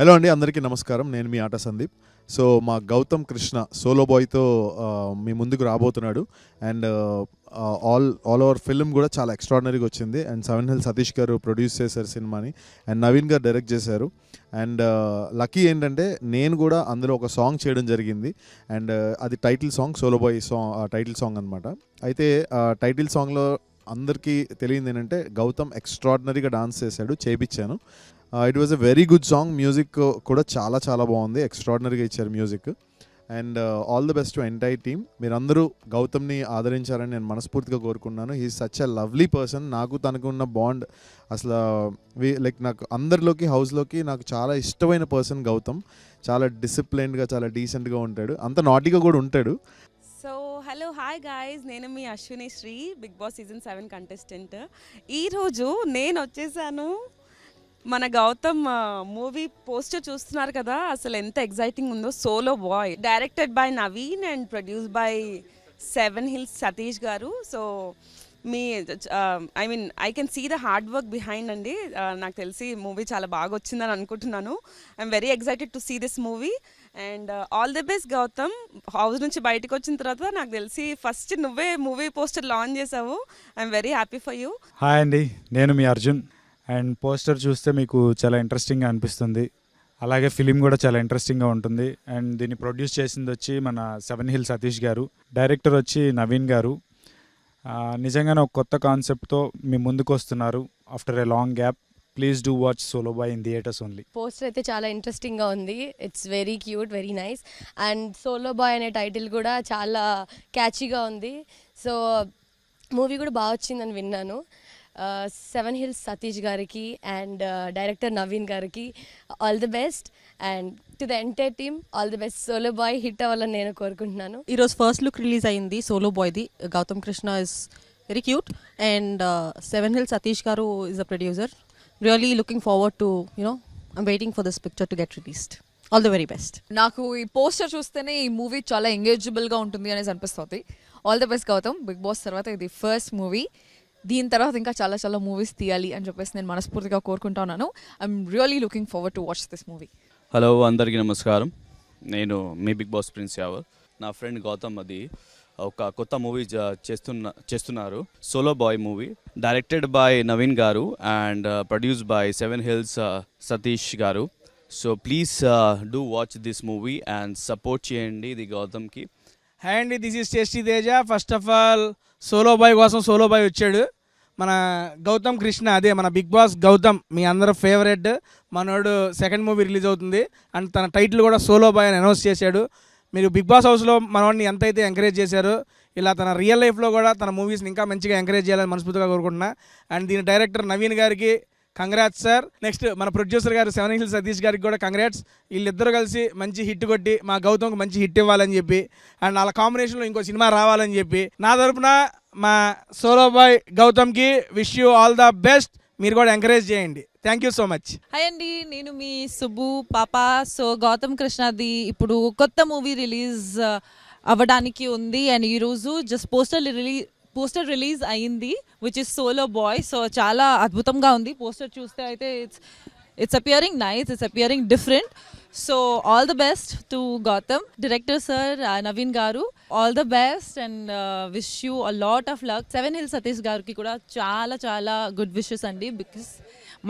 Hello అండి, అందరికీ నమస్కారం. నేను మీ ఆట సందీప్. సో మా గౌతమ్ కృష్ణ సోలో బాయ్తో మీ ముందుకు రాబోతున్నాడు. అండ్ ఆల్ ఓవర్ ఫిల్మ్ కూడా చాలా ఎక్స్ట్రాడినరీగా వచ్చింది. అండ్ 7 Hills సతీష్ గారు ప్రొడ్యూస్ చేశారు సినిమాని, అండ్ నవీన్ గారు డైరెక్ట్ చేశారు. అండ్ లక్కీ ఏంటంటే నేను కూడా అందులో ఒక సాంగ్ చేయడం జరిగింది. అండ్ అది title song, solo boy song title song అనమాట. అయితే టైటిల్ సాంగ్లో అందరికీ తెలియంది ఏంటంటే గౌతమ్ ఎక్స్ట్రాడినరీగా డాన్స్ చేశాడు, చేయించాను. It was a very good song. Music కూడా చాలా చాలా బాగుంది, ఎక్స్ట్రాడినరీగా ఇచ్చారు music. And all the best to entire team. మీరందరూ గౌతమ్ని ఆదరించారని నేను మనస్ఫూర్తిగా కోరుకున్నాను. He is such a lovely person. నాకు తనకు ఉన్న బాండ్ అసలు లైక్ నాకు అందరిలోకి హౌస్లోకి నాకు చాలా ఇష్టమైన పర్సన్ గౌతమ్. చాలా డిసిప్లైన్డ్గా, చాలా డీసెంట్గా ఉంటాడు, అంత నాటీగా కూడా ఉంటాడు. సో హలో హాయ్ గాయ్స్, నేను మీ Ashwini Sri, Bigg Boss season 7 contestant. ఈరోజు నేను వచ్చేసాను. మన గౌతమ్ మూవీ పోస్టర్ చూస్తున్నారు కదా, అసలు ఎంత ఎగ్జైటింగ్ ఉందో. Solo boy, directed by Naveen and produce by 7 Hills Satish garu. So మీ I can see the hard work behind అండి. నాకు తెలిసి మూవీ చాలా బాగా వచ్చిందని అనుకుంటున్నాను. I'm very excited to see this movie. And all the best Gautham. House నుంచి బయటకు వచ్చిన తర్వాత నాకు తెలిసి ఫస్ట్ నువ్వే మూవీ పోస్టర్ లాంచ్ చేసావు. I'm very happy for you. Hi అండి, నేను మీ అర్జున్. అండ్ పోస్టర్ చూస్తే మీకు చాలా ఇంట్రెస్టింగ్గా అనిపిస్తుంది, అలాగే ఫిలిం కూడా చాలా ఇంట్రెస్టింగ్గా ఉంటుంది. అండ్ దీన్ని ప్రొడ్యూస్ చేసింది వచ్చి మన 7 Hills సతీష్ గారు, డైరెక్టర్ వచ్చి నవీన్ గారు. నిజంగానే ఒక కొత్త కాన్సెప్ట్తో మీ ముందుకు వస్తున్నారు after a long gap. Please do watch solo boy in theatres only. Poster అయితే చాలా ఇంట్రెస్టింగ్గా ఉంది. It's very cute, very nice. And solo boy అనే టైటిల్ కూడా చాలా క్యాచీగా ఉంది. సో మూవీ కూడా బాగా వచ్చిందని విన్నాను. 7 Hills సతీష్ గారికి అండ్ డైరెక్టర్ నవీన్ గారికి all the best. And to the entire team all the best. Solo boy hit అవ్వాలని నేను కోరుకుంటున్నాను. ఈరోజు ఫస్ట్ లుక్ రిలీజ్ అయింది సోలో బాయ్ది. Gautham Krishna is very cute and 7 Hills Satish garu is a producer. Really looking forward to I'm waiting for this picture to get released. All the very best. నాకు ఈ poster చూస్తేనే ఈ మూవీ చాలా ఎంగేజబుల్గా ఉంటుంది అనేసి అనిపిస్తుంది. All the best Gautam. Bigg Boss తర్వాత ఇది ఫస్ట్ మూవీ. దీని తర్వాత ఇంకా చాలా చాలా మూవీస్ తీయాలి అని చెప్పేసి నేను మనస్ఫూర్తిగా కోరుకుంటా ఉన్నాను. I'm really looking forward to watch this movie. Hello, అందరికీ నమస్కారం. నేను మీ బిగ్ బాస్ ప్రిన్స్ యావర్. నా ఫ్రెండ్ గౌతమ్ అది ఒక కొత్త మూవీ చేస్తున్నారు, solo boy movie, directed by Naveen garu and produced by 7 Hills Satish garu. So please do watch this movie and support చేయండి ఇది గౌతమ్కి. హాయ్ అండి, this is tasty Teja. First of all solo boy కోసం సోలో బాయ్ వచ్చాడు మన గౌతమ్ కృష్ణ, అదే మన బిగ్ బాస్ గౌతమ్, మీ అందరూ ఫేవరెట్ మనోడు. సెకండ్ మూవీ రిలీజ్ అవుతుంది అండ్ తన టైటిల్ కూడా సోలో బాయ్ అని అనౌన్స్ చేశాడు. మీరు బిగ్ బాస్ హౌస్లో మనవాడిని ఎంతైతే ఎంకరేజ్ చేశారో ఇలా తన రియల్ లైఫ్లో కూడా తన మూవీస్ని ఇంకా మంచిగా ఎంకరేజ్ చేయాలని మనస్ఫూర్తిగా కోరుకుంటున్నా. అండ్ దీని డైరెక్టర్ నవీన్ గారికి కంగ్రాట్స్ సార్. నెక్స్ట్ మన ప్రొడ్యూసర్ గారు 7 Hills సతీష్ గారికి కూడా కంగ్రాట్స్. వీళ్ళిద్దరూ కలిసి మంచి హిట్ కొట్టి మా గౌతమ్కి మంచి హిట్ ఇవ్వాలని చెప్పి అండ్ వాళ్ళ కాంబినేషన్లో ఇంకో సినిమా రావాలని చెప్పి నా తరపున మా సోలో బాయ్ గౌతమ్కి wish you all the best. మీరు కూడా ఎంకరేజ్ చేయండి. Thank you so much. Hi అండి, నేను మీ సుబ్బు పాప. సో గౌతమ్ కృష్ణది ఇప్పుడు కొత్త మూవీ రిలీజ్ అవ్వడానికి ఉంది అండ్ ఈరోజు జస్ట్ పోస్టర్ రిలీజ్ అయింది which is solo boy. So చాలా అద్భుతంగా ఉంది. పోస్టర్ చూస్తే అయితే it's appearing nice, it's appearing different. So all the best to Gautham. Director sir Naveen garu, all the best and wish you a lot of luck. 7 Hills Satish గారికి కూడా చాలా చాలా గుడ్ విషెస్ అండి, బికాస్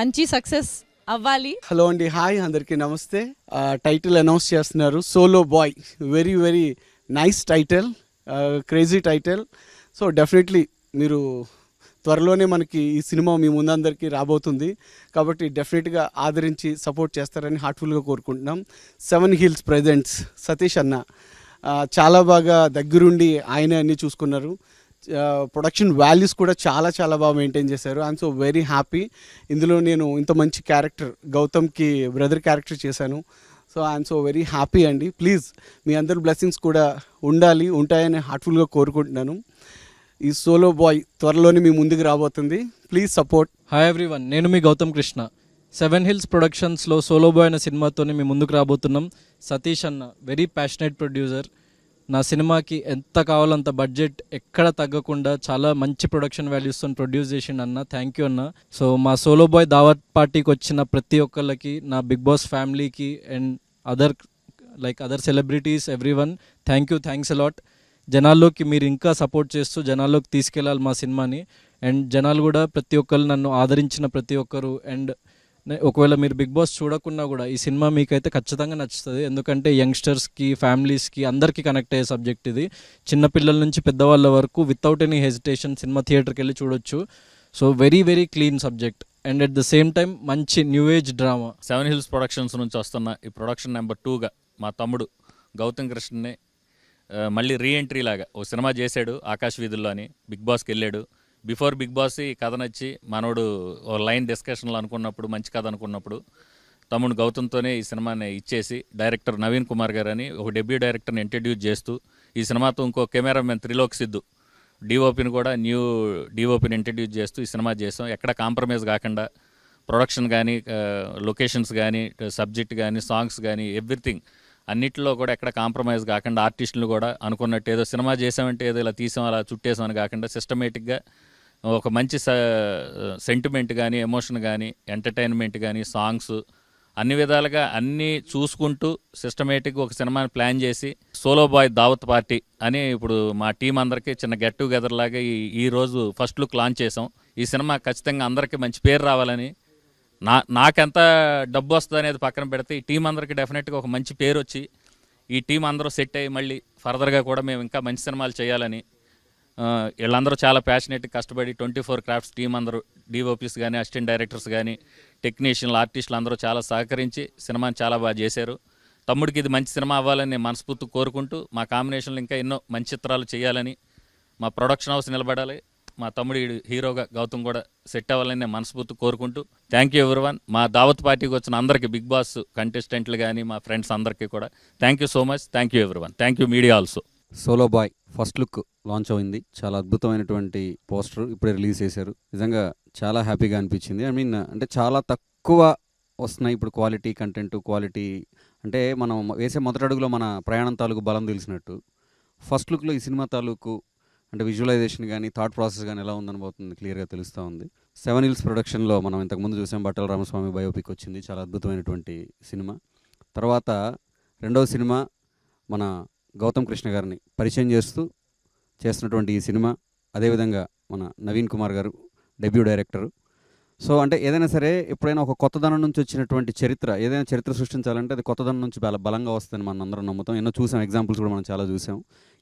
మంచి సక్సెస్ అవ్వాలి. హలో అండి, హాయ్ అందరికీ నమస్తే. టైటిల్ అనౌన్స్ చేస్తున్నారు, solo boy. Very very nice title, crazy title. So definitely మీరు త్వరలోనే మనకి ఈ సినిమా మీ ముందందరికీ రాబోతుంది, కాబట్టి డెఫినెట్గా ఆదరించి సపోర్ట్ చేస్తారని హార్ట్ఫుల్గా కోరుకుంటున్నాం. 7 Hills ప్రెజెంట్స్ సతీష్ అన్న చాలా బాగా దగ్గరుండి ఆయనే అన్నీ చూసుకున్నారు. ప్రొడక్షన్ వాల్యూస్ కూడా చాలా చాలా బాగా మెయింటైన్ చేశారు. I'm so very happy. ఇందులో నేను ఇంత మంచి క్యారెక్టర్ గౌతమ్కి బ్రదర్ క్యారెక్టర్ చేశాను. So I'm so very happy అండి. ప్లీజ్ మీ అందరి బ్లెస్సింగ్స్ కూడా ఉంటాయని హార్ట్ఫుల్గా కోరుకుంటున్నాను. ఈ సోలో బాయ్ త్వరలోనే మీ ముందుకు రాబోతుంది. Please support. హాయ్ ఎవ్రీవన్, నేను మీ గౌతమ్ కృష్ణ. 7 Hills ప్రొడక్షన్స్లో సోలో బాయ్ అనే సినిమాతోనే మీ ముందుకు రాబోతున్నాం. సతీష్ అన్న వెరీ ప్యాషనేట్ ప్రొడ్యూసర్. నా సినిమాకి ఎంత కావాలో అంత బడ్జెట్ ఎక్కడ తగ్గకుండా చాలా మంచి ప్రొడక్షన్ వాల్యూస్తో ప్రొడ్యూస్ చేసిండు అన్న. థ్యాంక్ యూ అన్న. సో మా సోలో బాయ్ దావత్ పార్టీకి వచ్చిన ప్రతి ఒక్కళ్ళకి, నా బిగ్ బాస్ ఫ్యామిలీకి and other celebrities everyone, thanks a lot. జనాల్లోకి మీరు ఇంకా సపోర్ట్ చేస్తూ జనాల్లోకి తీసుకెళ్ళాలి మా సినిమాని. అండ్ జనాలు కూడా ప్రతి ఒక్కరు నన్ను ఆదరించిన ప్రతి ఒక్కరు. అండ్ ఒకవేళ మీరు బిగ్ బాస్ చూడకున్నా కూడా ఈ సినిమా మీకైతే ఖచ్చితంగా నచ్చుతుంది. ఎందుకంటే యంగ్స్టర్స్కి, ఫ్యామిలీస్కి అందరికీ కనెక్ట్ అయ్యే సబ్జెక్ట్ ఇది. చిన్నపిల్లల నుంచి పెద్దవాళ్ళ వరకు వితౌట్ ఎనీ హెజిటేషన్ సినిమా థియేటర్కి వెళ్ళి చూడొచ్చు. So very very clean subject and at the same time మంచి new age drama. 7 Hills productions నుంచి వస్తున్న ఈ ప్రొడక్షన్ నెంబర్ 2గా మా తమ్ముడు గౌతమ్ కృష్ణని మళ్ళీ రీఎంట్రీ లాగా ఓ సినిమా చేశాడు ఆకాశ్ వీధుల్లో అని. బిగ్ బాస్కి వెళ్ళాడు. బిఫోర్ బిగ్ బాస్ ఈ కథ నచ్చి మనోడు ఓ లైన్ డిస్కషన్లో అనుకున్నప్పుడు, మంచి కథ అనుకున్నప్పుడు తమ్ముడు గౌతమ్తోనే ఈ సినిమాని ఇచ్చేసి డైరెక్టర్ నవీన్ కుమార్ గారు అని ఒక డెబ్యూ డైరెక్టర్ని ఇంట్రడ్యూస్ చేస్తూ ఈ సినిమాతో ఇంకో కెమెరామెన్ త్రిలోక్ సిద్ధు డిఓపిని కూడా న్యూ డిఓపిని ఇంట్రడ్యూస్ చేస్తూ ఈ సినిమా చేసాం. ఎక్కడ కాంప్రమైజ్ కాకుండా ప్రొడక్షన్ కానీ, లొకేషన్స్ కానీ, సబ్జెక్ట్ కానీ, సాంగ్స్ కానీ, ఎవ్రీథింగ్ అన్నిటిలో కూడా ఎక్కడ కాంప్రమైజ్ కాకుండా ఆర్టిస్టులు కూడా అనుకున్నట్టు ఏదో సినిమా చేసామంటే ఏదో ఇలా తీసాం అలా చుట్టేసామని కాకుండా సిస్టమేటిక్గా ఒక మంచి సెంటిమెంట్ కానీ, ఎమోషన్ కానీ, ఎంటర్టైన్మెంట్ కానీ, సాంగ్స్ అన్ని విధాలుగా అన్నీ చూసుకుంటూ సిస్టమేటిక్గా ఒక సినిమాని ప్లాన్ చేసి సోలో బాయ్ దావత్ పార్టీ అని ఇప్పుడు మా టీం అందరికీ చిన్న గెట్ టుగెదర్ లాగా ఈ రోజు ఫస్ట్ లుక్ లాంచ్ చేసాం. ఈ సినిమా ఖచ్చితంగా అందరికీ మంచి పేరు రావాలని, నాకెంత డబ్బు వస్తుంది అనేది పక్కన పెడితే ఈ టీం అందరికీ డెఫినెట్గా ఒక మంచి పేరు వచ్చి ఈ టీం అందరూ సెట్ అయ్యి మళ్ళీ ఫర్దర్గా కూడా మేము ఇంకా మంచి సినిమాలు చేయాలని వీళ్ళందరూ చాలా ప్యాషనేట్గా కష్టపడి 24 క్రాఫ్ట్స్ టీం అందరూ డిఓపీస్ కానీ, అసిస్టెంట్ డైరెక్టర్స్ కానీ, టెక్నీషియన్లు, ఆర్టిస్టులు అందరూ చాలా సహకరించి సినిమాని చాలా బాగా చేశారు. తమ్ముడికి ఇది మంచి సినిమా అవ్వాలని నేను మనస్ఫూర్తిగా కోరుకుంటూ మా కాంబినేషన్లో ఇంకా ఎన్నో మంచి చిత్రాలు చేయాలని, మా ప్రొడక్షన్ హౌస్ నిలబడాలి, మా తమ్ముడి హీరోగా గౌతమ్ కూడా సెట్ అవ్వాలని నేను మనస్ఫూర్తిగా కోరుకుంటూ థ్యాంక్ యూ ఎవ్రీవన్. మా దావత్ పార్టీకి వచ్చిన అందరికీ, బిగ్ బాస్ కంటెస్టెంట్లు కానీ, మా ఫ్రెండ్స్ అందరికీ కూడా thank you so much. Thank you everyone. Thank you media also. Solo boy first look launch అయింది. చాలా అద్భుతమైనటువంటి పోస్టర్ ఇప్పుడే రిలీజ్ చేశారు. నిజంగా చాలా హ్యాపీగా అనిపించింది. అంటే చాలా తక్కువ వస్తున్నాయి ఇప్పుడు క్వాలిటీ కంటెంట్, క్వాలిటీ అంటే మనం వేసే మొదటి అడుగులో మన ప్రయాణం తాలూకు బలం తెలిసినట్టు ఫస్ట్ లుక్లో ఈ సినిమా తాలూకు అంటే విజువలైజేషన్ కానీ, థాట్ ప్రాసెస్ కానీ ఎలా ఉందని పోతుంది క్లియర్గా తెలుస్తూ ఉంది. 7 Hills ప్రొడక్షన్లో మనం ఇంతకుముందు చూసాం, బట్టల రామస్వామి బయోపిక్ వచ్చింది, చాలా అద్భుతమైనటువంటి సినిమా. తర్వాత రెండవ సినిమా మన గౌతమ్ కృష్ణ గారిని పరిచయం చేస్తున్నటువంటి ఈ సినిమా. అదేవిధంగా మన నవీన్ కుమార్ గారు డెబ్యూ డైరెక్టరు. సో అంటే ఏదైనా సరే ఎప్పుడైనా ఒక కొత్తదనం నుంచి వచ్చినటువంటి ఏదైనా చరిత్ర సృష్టించాలంటే అది కొత్తదనం నుంచి బలంగా వస్తుందని మనం అందరం నమ్ముతాం. ఎన్నో చూసాం, ఎగ్జాంపుల్స్ కూడా మనం చాలా చూసాం.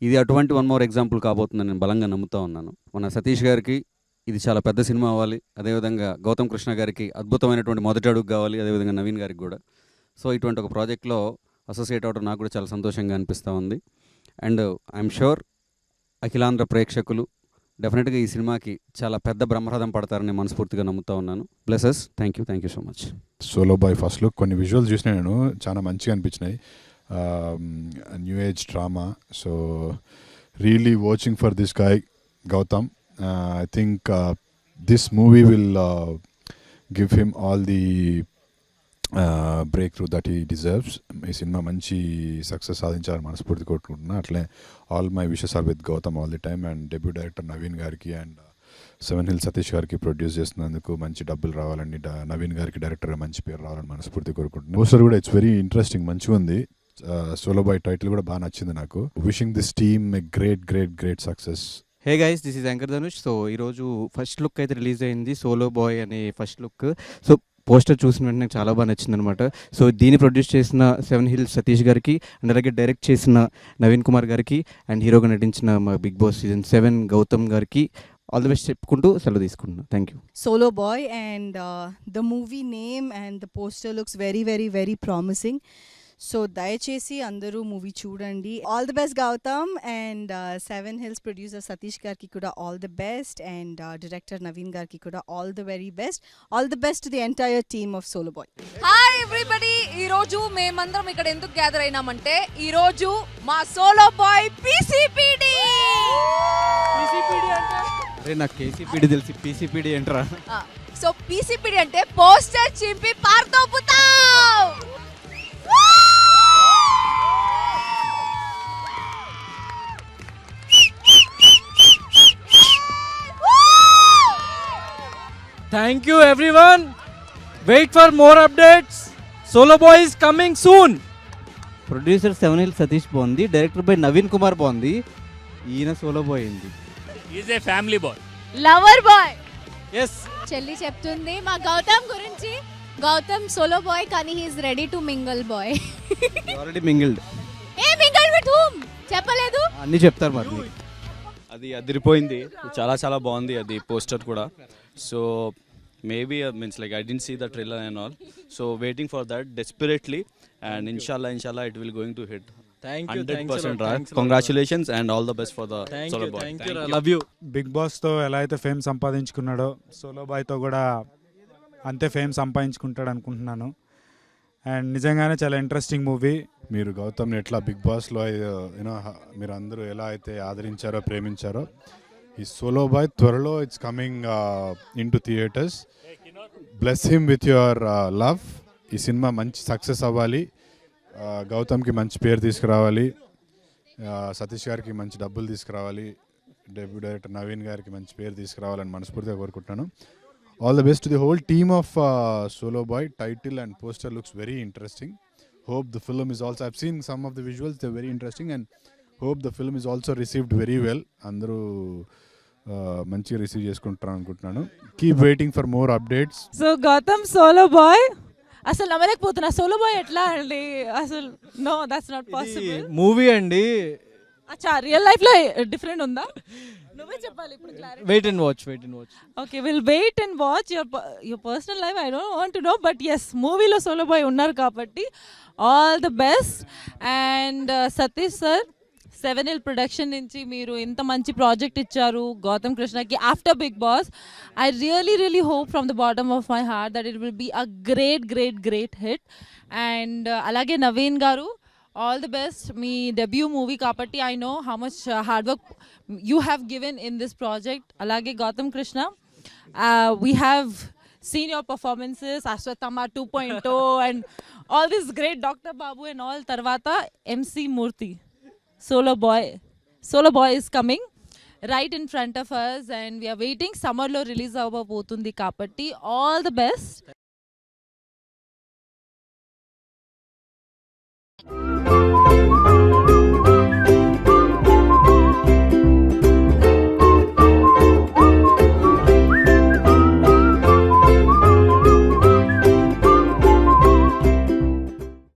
ఇది అటువంటి 1 more ఎగ్జాంపుల్ కాబోతుందని నేను బలంగా నమ్ముతా ఉన్నాను. మన సతీష్ గారికి ఇది చాలా పెద్ద సినిమా అవ్వాలి. అదేవిధంగా గౌతమ్ కృష్ణ గారికి అద్భుతమైనటువంటి మొదటి అడుగు కావాలి. అదేవిధంగా నవీన్ గారికి కూడా. సో ఇటువంటి ఒక ప్రాజెక్ట్లో అసోసియేట్ అవడం నాకు కూడా చాలా సంతోషంగా అనిపిస్తూ ఉంది. అండ్ ఐఎమ్ షూర్ అఖిలాంధ్ర ప్రేక్షకులు డెఫినెట్గా ఈ సినిమాకి చాలా పెద్ద బ్రహ్మరథం పడతారని మనస్ఫూర్తిగా నమ్ముతా ఉన్నాను. Blesses. Thank you so much. Solo boy first look కొన్ని విజువల్స్ చూసిన నేను చాలా మంచిగా అనిపించినాయి. New age drama. So really watching for this guy Gautham. I think this movie will give him all the breakthrough that he deserves. ఈ సినిమా మంచి success సాధించాలని మనస్ఫూర్తి కోరుకుంటున్నా. అట్లే all my wishes are with Gautham all the time. And debut director Naveen గారికి and 7 Hills Satish గారికి produce చేస్తున్నందుకు మంచి డబ్బులు రావాలని, నవీన్ గారికి డైరెక్టర్గా మంచి పేరు రావాలని మనస్ఫూర్తి కోరుకుంటున్నాను. పోస్టర్ కూడా ఇట్స్ వెరీ ఇంట్రెస్టింగ్, మంచిగా ఉంది. సోలో బాయ్ టైటిల్ కూడా బాగా నచ్చింది నాకు. Wishing this team a great success. Hey guys, this is anchor Dhanush. So ఈరోజు ఫస్ట్ లుక్ అయితే రిలీజ్ అయింది, సోలో బాయ్ అనే ఫస్ట్ లుక్. సో పోస్టర్ చూసిన వెంటనే చాలా బాగా నచ్చింది అనమాట. సో దీన్ని ప్రొడ్యూస్ చేసిన 7 హిల్స్ సతీష్ గారికి అండ్ అలాగే డైరెక్ట్ చేసిన నవీన్ కుమార్ గారికి అండ్ హీరోగా నటించిన మా బిగ్ బాస్ సీజన్ 7 గౌతమ్ గారికి ఆల్ ది బెస్ట్ చెప్పుకుంటూ సెలవు తీసుకుంటున్నాను. Thank you. Solo Boy, and the movie name and the poster looks very, very, very promising. So దయచేసి అందరూ మూవీ చూడండి. All the best Gautam, and 7 hills producer Satish గారికి కూడా all the best, and director Naveen గారికి కూడా all the very best. All the best to the entire team of solo boy. Hi everybody, ఈ రోజు మేమందరం ఇక్కడ ఎందుకు గ్యాదర్ అయినామంటే ఈ రోజు మా సోలో బాయ్ పీసీపీడి. అరే నాకు కేసీపీడి తెలిసి పీసీపీడి ఏంట్రా? సో పీసీపీడి అంటే పోస్టర్ చింపి పార్తోపుతావ్. Thank you everyone. Wait for more updates. Solo Boy is coming soon. Producer 7 hills Satish బాగుంది, డైరెక్టర్ బై నవీన్ కుమార్ బాగుంది, ఈయన సోలో బాయ్ అయింది. Is a family boy, lover boy. Yes. చెల్లి చెప్తుంది మా గౌతమ్ గురించి. గౌతమ్ సోలో బాయ్ కానీ he's ready to mingle boy. Already mingled. A mingle with whom చెప్పలేదు. అన్నీ చెప్తారు మరి. అది అదిరిపోయింది, చాలా చాలా బాగుంది అది పోస్టర్ కూడా. So maybe means like I didn't see the trailer and all, so waiting for that desperately, and ఇన్షాల్లా it will going to hit. Thank you. 100%. Congratulations and all the best for the Solo Boy. Thank you. I love you. Bigg బాస్తో ఎలా అయితే fame సంపాదించుకున్నాడో solo బాయ్తో కూడా అంతే fame సంపాదించుకుంటాడు అనుకుంటున్నాను. And నిజంగానే చాలా interesting movie. మీరు గౌతమ్ని ఎట్లా బిగ్ బాస్లో యూనో మీరు అందరూ ఎలా అయితే ఆదరించారో ప్రేమించారో, ఈ సోలో బాయ్ త్వరలో it's coming in to theatres. Bless him with your love. ఈ సినిమా మంచి సక్సెస్ అవ్వాలి, గౌతమ్కి మంచి పేరు తీసుకురావాలి, సతీష్ గారికి మంచి డబ్బులు తీసుకురావాలి, డెబ్యూ డైరెక్టర్ నవీన్ గారికి మంచి పేరు తీసుకురావాలని మనస్ఫూర్తిగా కోరుకుంటున్నాను. All the best to the whole team of solo boy. Title and poster looks very interesting. Hope the film is also, I've seen some of the visuals, they're very interesting, and hope the film is also received very well. అందరూ మంచిగా receive చేసుకుంటారు అనుకుంటున్నాను. Keep waiting for more updates. So Gautam solo boy అసలు నమ్మలేకపోతున్నా. Solo boy ఎట్లా అండి అసలు? No that's not possible. Movie అండి. అచ్చా రియల్ లైఫ్ లో డిఫరెంట్ ఉందా? నువ్వే చెప్పాలి ఇప్పుడు clarity. Wait and watch. Okay, will wait and watch. Your personal life I don't want to know, but as మూవీలో సోలో బాయ్ ఉన్నారు కాబట్టి all the best. And Satish sir 7 hill production నుంచి మీరు ఇంత మంచి ప్రాజెక్ట్ ఇచ్చారు గౌతమ్ కృష్ణకి after Bigg Boss. I really hope from the bottom of my heart that it will be a great hit. And అలాగే Naveen garu all the best. మీ debut movie కాబట్టి I know how much hard work you have given in this project. అలాగే Gautham Krishna, we have seen your performances, Ashwatthama 2.0 and all this great Dr. Babu and all. Tarvata MC Murthy, Solo Boy is coming right in front of us and we are waiting. Summer lo release avvabotundi kabatti all the best.